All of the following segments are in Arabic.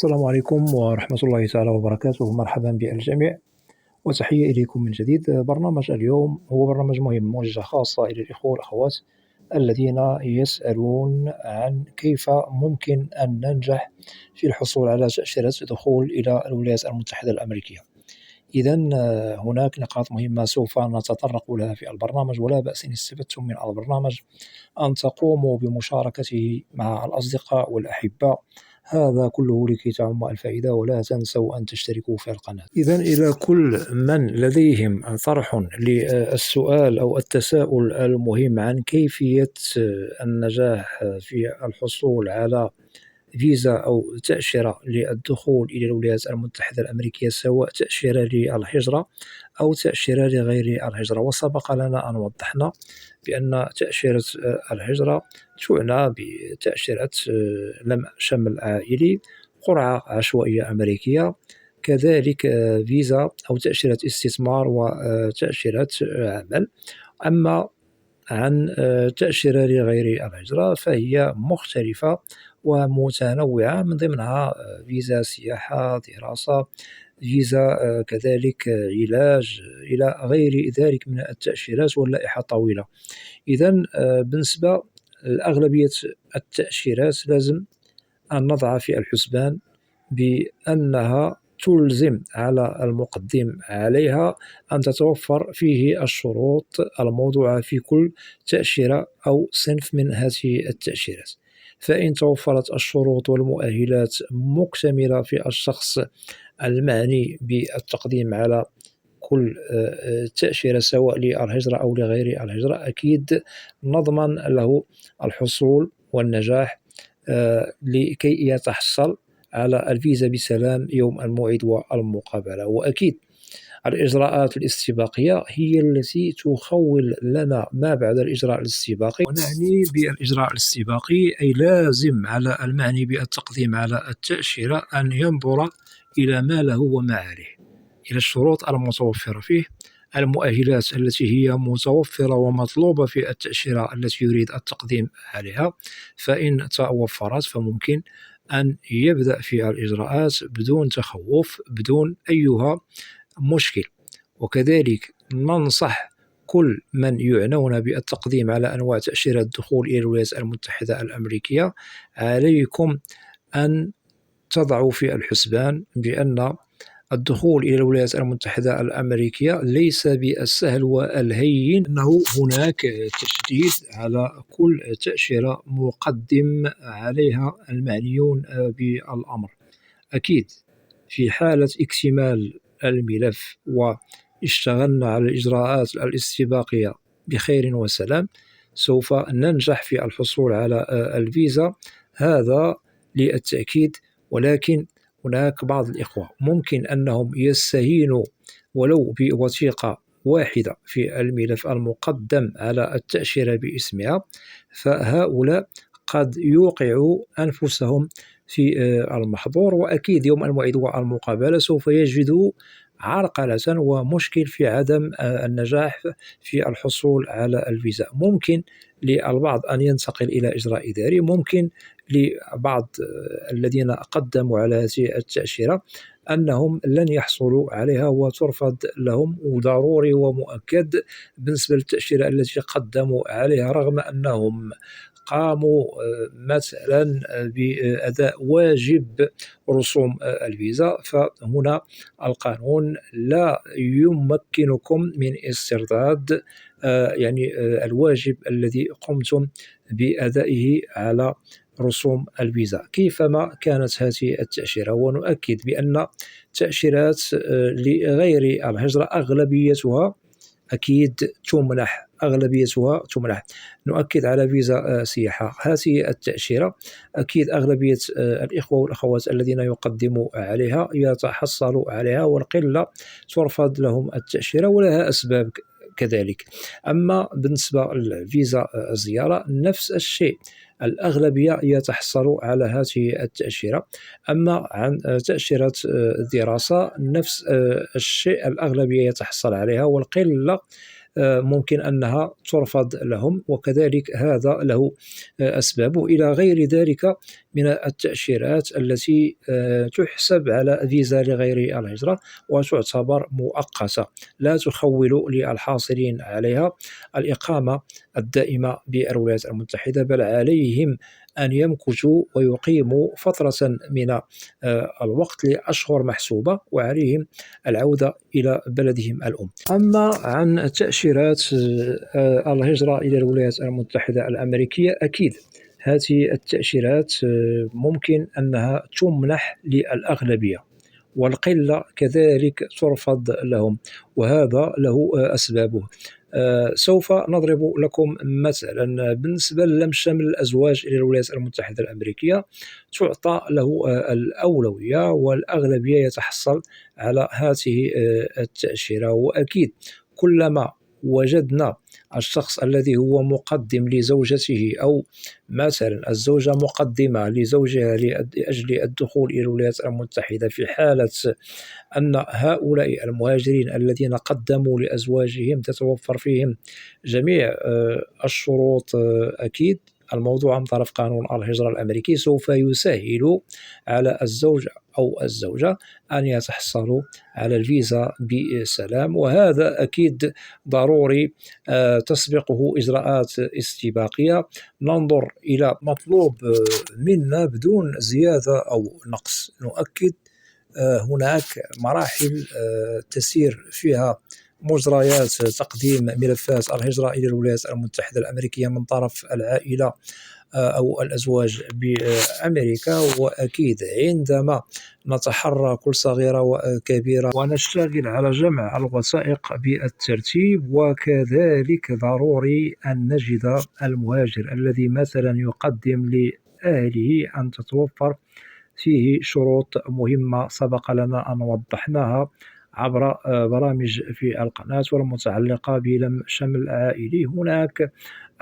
السلام عليكم ورحمة الله تعالى وبركاته. مرحبا بالجميع وتحية إليكم من جديد. برنامج اليوم هو برنامج مهم موجه خاصة إلى الإخوة والأخوات الذين يسألون عن كيف ممكن أن ننجح في الحصول على تأشيرة دخول إلى الولايات المتحدة الأمريكية. إذا هناك نقاط مهمة سوف نتطرق لها في البرنامج، ولا بأس إن استفدتم من البرنامج أن تقوموا بمشاركته مع الأصدقاء والأحباء، هذا كله لكي تعم الفائدة. ولا تنسوا أن تشتركوا في القناة. إذا إلى كل من لديهم طرح للسؤال أو التساؤل المهم عن كيفية النجاح في الحصول على فيزا أو تأشيرة للدخول إلى الولايات المتحدة الأمريكية، سواء تأشيرة للهجرة أو تأشيرة لغير الهجرة. وسبق لنا أن وضحنا بأن تأشيرة الهجرة تعنى بتأشيرة لم شمل عائلي، قرعة عشوائية أمريكية، كذلك فيزا أو تأشيرة استثمار وتأشيرة عمل. أما عن تأشيرة لغير الهجرة فهي مختلفة ومتنوعة، من ضمنها فيزا سياحة، دراسة، فيزا كذلك علاج، إلى غير ذلك من التأشيرات، واللائحة طويلة. إذا بالنسبة لأغلبية التأشيرات لازم أن نضع في الحسبان بأنها تلزم على المقدم عليها أن تتوفر فيه الشروط الموضوعة في كل تأشيرة أو صنف من هذه التأشيرات. فإن توفرت الشروط والمؤهلات مكتملة في الشخص المعني بالتقديم على كل تأشيرة سواء للهجرة أو لغير الهجرة، أكيد نضمن له الحصول والنجاح لكي يتحصل على الفيزا بسلام يوم الموعد والمقابلة. وأكيد الإجراءات الاستباقية هي التي تخول لنا ما بعد الإجراء الاستباقي. ونعني بالإجراء الاستباقي أي لازم على المعني بالتقديم على التأشيرة أن ينظر إلى ما له وما عليه، إلى الشروط المتوفرة فيه، المؤهلات التي هي متوفرة ومطلوبة في التأشيرة التي يريد التقديم عليها. فإن توفرت فممكن أن يبدأ في الإجراءات بدون تخوف، بدون أيها مشكل. وكذلك ننصح كل من يعنون بالتقديم على أنواع تأشيرة الدخول إلى الولايات المتحدة الأمريكية، عليكم أن تضعوا في الحسبان بأن الدخول إلى الولايات المتحدة الأمريكية ليس بالسهل والهين، أنه هناك تشديد على كل تأشيرة مقدم عليها المعنيون بالأمر. أكيد في حالة اكتمال الملف واشتغلنا على الإجراءات الاستباقية بخير وسلام سوف ننجح في الحصول على الفيزا، هذا للتأكيد. ولكن هناك بعض الإخوة ممكن أنهم يستهينوا ولو بوثيقة واحدة في الملف المقدم على التأشيرة باسمها، فهؤلاء قد يوقعوا أنفسهم في المحظور. وأكيد يوم الموعد والمقابلة سوف يجدوا عرقلة ومشكل في عدم النجاح في الحصول على الفيزا. ممكن للبعض أن ينتقل إلى إجراء إداري، ممكن لبعض الذين قدموا على هذه التأشيرة أنهم لن يحصلوا عليها وترفض لهم، وضروري ومؤكد بالنسبة للتأشيرة التي قدموا عليها رغم أنهم قاموا مثلا بأداء واجب رسوم الفيزا، فهنا القانون لا يمكنكم من استرداد يعني الواجب الذي قمتم بأدائه على رسوم الفيزا كيفما كانت هذه التأشيرة. ونؤكد بأن تأشيرات لغير الهجرة أغلبيتها أكيد تمنح، أغلبيتها تمنح. نؤكد على فيزا سياحة، هذه التأشيرة أكيد أغلبية الإخوة والأخوات الذين يقدموا عليها يتحصلوا عليها، والقلة ترفض لهم التأشيرة ولها أسباب كذلك. أما بالنسبة للفيزا الزيارة نفس الشيء، الأغلبية يتحصلوا على هذه التأشيرة. أما عن تأشيرة الدراسة نفس الشيء، الأغلبية يتحصل عليها والقلة ممكن أنها ترفض لهم، وكذلك هذا له أسبابه. إلى غير ذلك من التأشيرات التي تحسب على فيزا لغير الهجرة وتعتبر مؤقتة، لا تخول للحاصلين عليها الإقامة الدائمة بالولايات المتحدة، بل عليهم أن يمكثوا ويقيموا فترة من الوقت لأشهر محسوبة، وعليهم العودة إلى بلدهم الأم. أما عن تأشيرات الهجرة إلى الولايات المتحدة الأمريكية، أكيد هذه التأشيرات ممكن أنها تمنح للأغلبية، والقلة كذلك ترفض لهم، وهذا له أسبابه. سوف نضرب لكم مثلا بالنسبة للم شمل الأزواج إلى الولايات المتحدة الأمريكية، تعطى له الأولوية والأغلبية يتحصل على هذه التأشيرة. وأكيد كلما وجدنا الشخص الذي هو مقدم لزوجته، أو مثلا الزوجة مقدمة لزوجها لأجل الدخول إلى الولايات المتحدة، في حالة أن هؤلاء المهاجرين الذين قدموا لأزواجهم تتوفر فيهم جميع الشروط، أكيد الموضوع من طرف قانون الهجرة الأمريكي سوف يسهل على الزوج أو الزوجة أن يتحصلوا على الفيزا بسلام، وهذا أكيد ضروري تسبقه إجراءات استباقية. ننظر إلى مطلوب منا بدون زيادة أو نقص. نؤكد هناك مراحل تسير فيها مجريات تقديم ملفات الهجرة إلى الولايات المتحدة الأمريكية من طرف العائلة أو الأزواج بأمريكا، وأكيد عندما نتحرى كل صغيرة وكبيرة ونشتغل على جمع الوثائق بالترتيب، وكذلك ضروري أن نجد المهاجر الذي مثلا يقدم لأهله أن تتوفر فيه شروط مهمة سبق لنا أن وضحناها عبر برامج في القناة والمتعلقة بلم شمل عائلي. هناك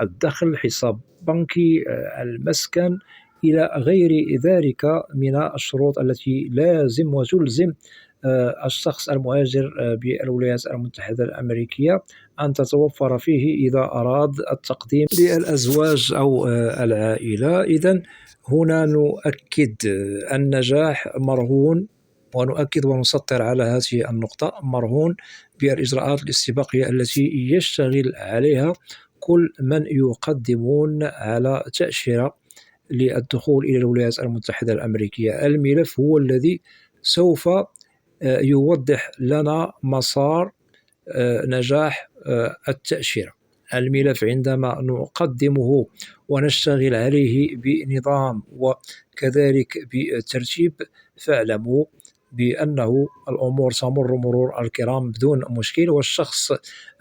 الدخل، حساب بنكي، المسكن، إلى غير ذلك من الشروط التي لازم وتلزم الشخص المهاجر بالولايات المتحدة الأمريكية أن تتوفر فيه إذا أراد التقديم للأزواج أو العائلة. إذن هنا نؤكد النجاح مرهون، ونؤكد ونسطر على هذه النقطة، مرهون بالإجراءات الاستباقية التي يشتغل عليها كل من يقدمون على تأشيرة للدخول إلى الولايات المتحدة الأمريكية. الملف هو الذي سوف يوضح لنا مسار نجاح التأشيرة. الملف عندما نقدمه ونشتغل عليه بنظام وكذلك بترتيب، فاعلموا بأنه الأمور تمر مرور الكرام بدون مشكل، والشخص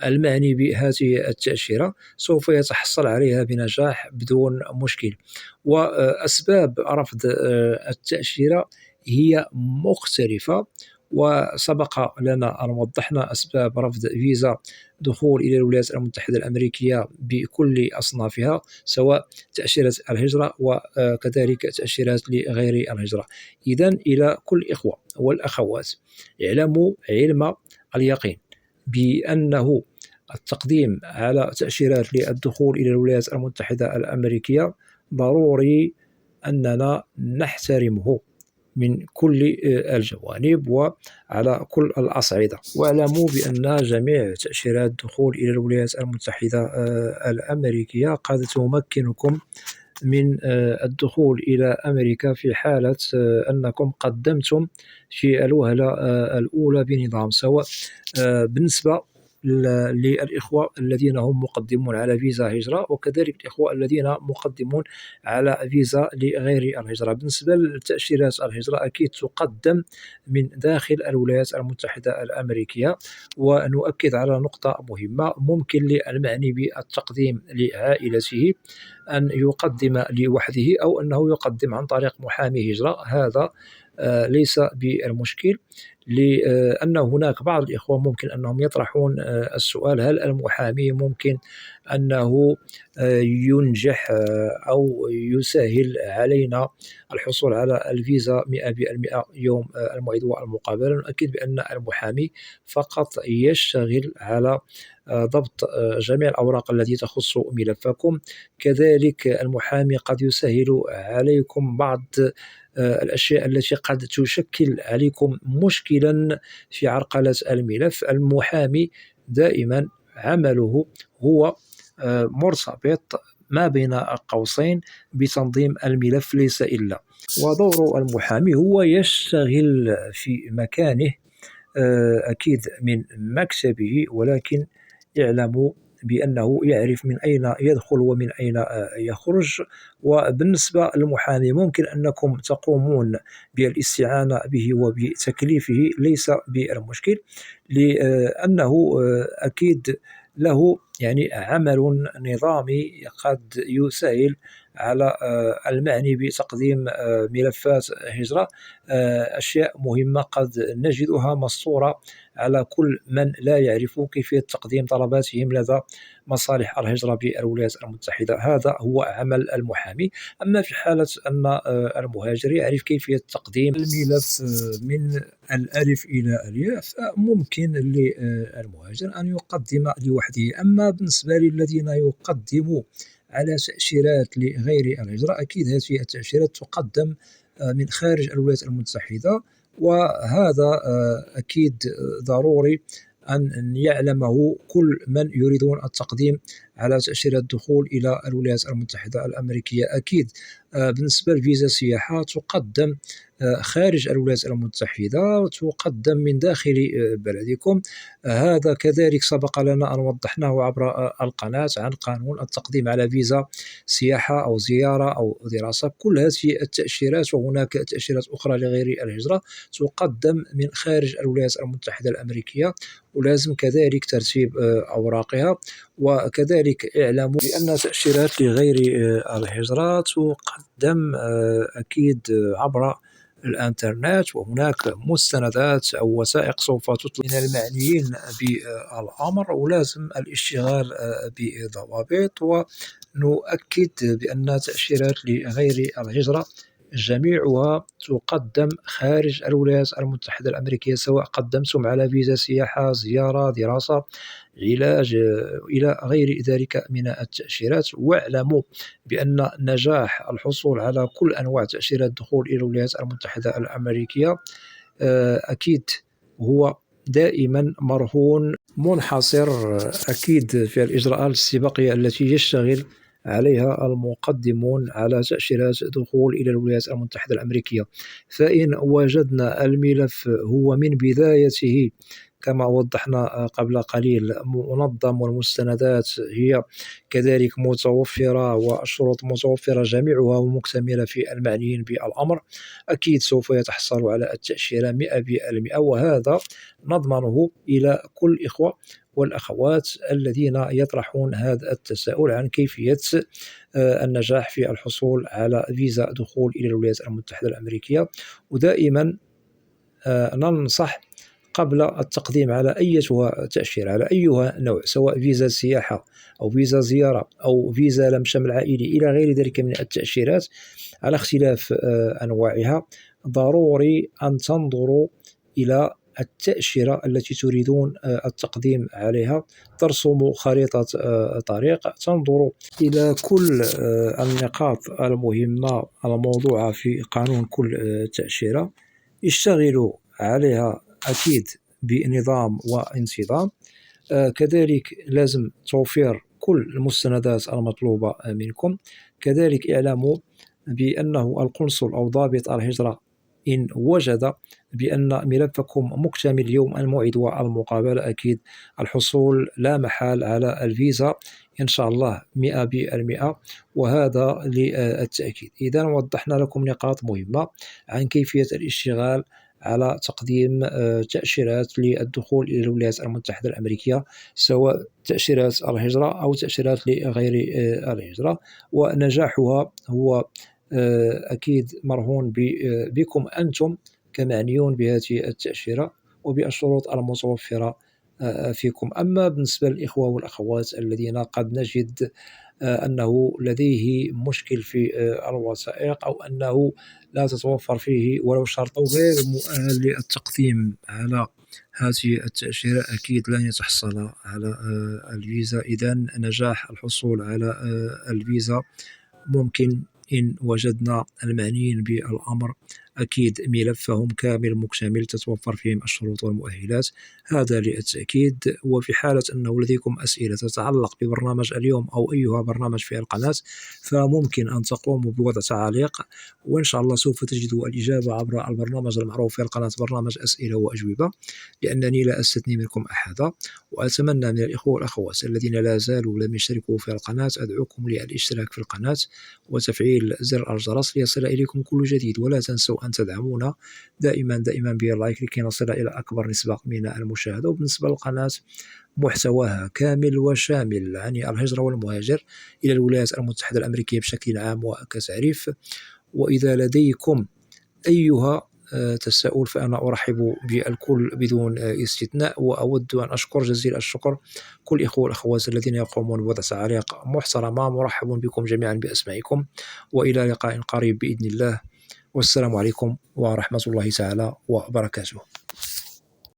المعني بهذه التأشيرة سوف يتحصل عليها بنجاح بدون مشكل. وأسباب رفض التأشيرة هي مختلفة، وسبق لنا أن وضحنا أسباب رفض فيزا دخول إلى الولايات المتحدة الأمريكية بكل أصنافها، سواء تأشيرة الهجرة وكذلك تأشيرات لغير الهجرة. إذن إلى كل الإخوة والأخوات، اعلموا علم اليقين بأنه التقديم على تأشيرات للدخول إلى الولايات المتحدة الأمريكية ضروري أننا نحترمه من كل الجوانب وعلى كل الأصعدة. واعلموا بأن جميع تأشيرات الدخول إلى الولايات المتحدة الأمريكية قد تمكنكم من الدخول إلى أمريكا في حالة أنكم قدمتم في الوهلة الأولى بنظام، سواء بالنسبة للإخوة الذين هم مقدمون على فيزا هجرة، وكذلك الإخوة الذين مقدمون على فيزا لغير الهجرة. بالنسبة لتأشيرات الهجرة أكيد تقدم من داخل الولايات المتحدة الأمريكية. ونؤكد على نقطة مهمة، ممكن للمعني بالتقديم لعائلته أن يقدم لوحده أو أنه يقدم عن طريق محامي هجرة، هذا ليس بالمشكل، لأن هناك بعض الإخوة ممكن أنهم يطرحون السؤال: هل المحامي ممكن أنه ينجح أو يسهل علينا الحصول على الفيزا 100% يوم الموعد والمقابلة؟ نؤكد بأن المحامي فقط يشتغل على ضبط جميع الأوراق التي تخص ملفكم. كذلك المحامي قد يسهل عليكم بعض الأشياء التي قد تشكل عليكم مشكلا في عرقلة الملف. المحامي دائما عمله هو مرتبط ما بين قوسين بتنظيم الملف ليس إلا. ودور المحامي هو يشتغل في مكانه أكيد من مكتبه، ولكن يعلم بأنه يعرف من أين يدخل ومن أين يخرج. وبالنسبة للمحامي ممكن أنكم تقومون بالاستعانة به وبتكليفه، ليس بالمشكل، لأنه أكيد له يعني عمل نظامي قد يسهل على المعني بتقديم ملفات هجرة. أشياء مهمة قد نجدها مسطورة على كل من لا يعرف كيفية تقديم طلباتهم لدى مصالح الهجرة بالولايات المتحدة. هذا هو عمل المحامي. أما في حالة أن المهاجر يعرف كيفية تقديم الملف من الألف إلى الياء، فممكن للمهاجر أن يقدم لوحده. أما بالنسبة للذين يقدموا على تأشيرات لغير الهجرة، أكيد هذه التأشيرات تقدم من خارج الولايات المتحدة، وهذا أكيد ضروري أن يعلمه كل من يريدون التقديم على تأشيرة الدخول إلى الولايات المتحدة الأمريكية. أكيد بالنسبة لفيزا سياحة تقدم خارج الولايات المتحدة وتقدم من داخل بلدكم. هذا كذلك سبق لنا أن وضحناه عبر القناة عن قانون التقديم على فيزا سياحة أو زيارة أو دراسة. كل هذه التأشيرات وهناك تأشيرات أخرى لغير الهجرة تقدم من خارج الولايات المتحدة الأمريكية، ولازم كذلك ترتيب أوراقها. وكذلك اعلموا بأن تأشيرات لغير الهجرة تقدم أكيد عبر الانترنت، وهناك مستندات أو وثائق سوف تطلب من المعنيين بالأمر، ولازم الاشتغال بضوابط. ونؤكد بأن تأشيرات لغير الهجرة جميعها تقدم خارج الولايات المتحدة الأمريكية، سواء قدمتم على فيزا سياحة، زيارة، دراسة، علاج، إلى غير ذلك من التأشيرات. واعلموا بأن نجاح الحصول على كل أنواع تأشيرات الدخول إلى الولايات المتحدة الأمريكية أكيد هو دائما مرهون منحصر أكيد في الإجراءات الاستباقية التي يشتغل عليها المقدمون على تأشيرات دخول إلى الولايات المتحدة الأمريكية. فإن وجدنا الملف هو من بدايته كما وضحنا قبل قليل منظم، والمستندات هي كذلك متوفرة، والشروط متوفرة جميعها ومكتملة في المعنيين بالأمر، أكيد سوف يتحصل على التأشيرة 100%. وهذا نضمنه إلى كل إخوة والأخوات الذين يطرحون هذا التساؤل عن كيفية النجاح في الحصول على فيزا دخول إلى الولايات المتحدة الأمريكية. ودائما ننصح قبل التقديم على أي تأشيرة، على أي نوع، سواء فيزا سياحة أو فيزا زيارة أو فيزا لم شمل عائلي إلى غير ذلك من التأشيرات على اختلاف أنواعها، ضروري أن تنظروا إلى التأشيرة التي تريدون التقديم عليها، ترسموا خريطة طريق، تنظروا إلى كل النقاط المهمة الموضوعة في قانون كل تأشيرة، اشتغلوا عليها أكيد بنظام وانتظام. كذلك لازم توفير كل المستندات المطلوبة منكم. كذلك اعلموا بأنه القنصل أو ضابط الهجرة إن وجد بأن ملفكم مكتمل يوم الموعد والمقابلة، أكيد الحصول لا محال على الفيزا إن شاء الله 100%. وهذا للتأكيد. إذا وضحنا لكم نقاط مهمة عن كيفية الاشتغال على تقديم تأشيرات للدخول إلى الولايات المتحدة الأمريكية، سواء تأشيرات الهجرة أو تأشيرات لغير الهجرة. ونجاحها هو أكيد مرهون بكم أنتم كمعنيون بهذه التأشيرة وبالشروط المتوفرة فيكم. أما بالنسبة للإخوة والأخوات الذين قد نجد أنه لديه مشكل في الوثائق، أو أنه لا تتوفر فيه ولو شرط، أو غير مؤهل للتقديم على هذه التأشيرة، أكيد لن يتحصل على الفيزا. إذن نجاح الحصول على الفيزا ممكن إن وجدنا المعنيين بالأمر أكيد ملفهم كامل مكتمل تتوفر فيهم الشروط والمؤهلات، هذا للتأكيد. وفي حالة أنه لديكم أسئلة تتعلق ببرنامج اليوم أو أيها برنامج في القناة، فممكن أن تقوموا بوضع تعاليق، وإن شاء الله سوف تجدوا الإجابة عبر البرنامج المعروف في القناة، برنامج أسئلة وأجوبة، لأنني لا أستثني منكم أحدا. وأتمنى من الإخوة والأخوات الذين لا زالوا لم يشتركوا في القناة، أدعوكم للاشتراك في القناة وتفعيل زر الجرس ليصل إليكم كل جديد. ولا تنسوا أن تدعمونا دائما باللايك لكي نصل إلى أكبر نسبة من المشاهدة. وبالنسبة للقناة، محتواها كامل وشامل عن الهجرة والمهاجر إلى الولايات المتحدة الأمريكية بشكل عام وكتعريف. وإذا لديكم أيها تساؤل فأنا أرحب بالكل بدون استثناء. وأود أن أشكر جزيل الشكر كل الإخوة والأخوات الذين يقومون بوضع تعاليق محترمة. مرحب بكم جميعا بأسمائكم، وإلى لقاء قريب بإذن الله، والسلام عليكم ورحمة الله تعالى وبركاته.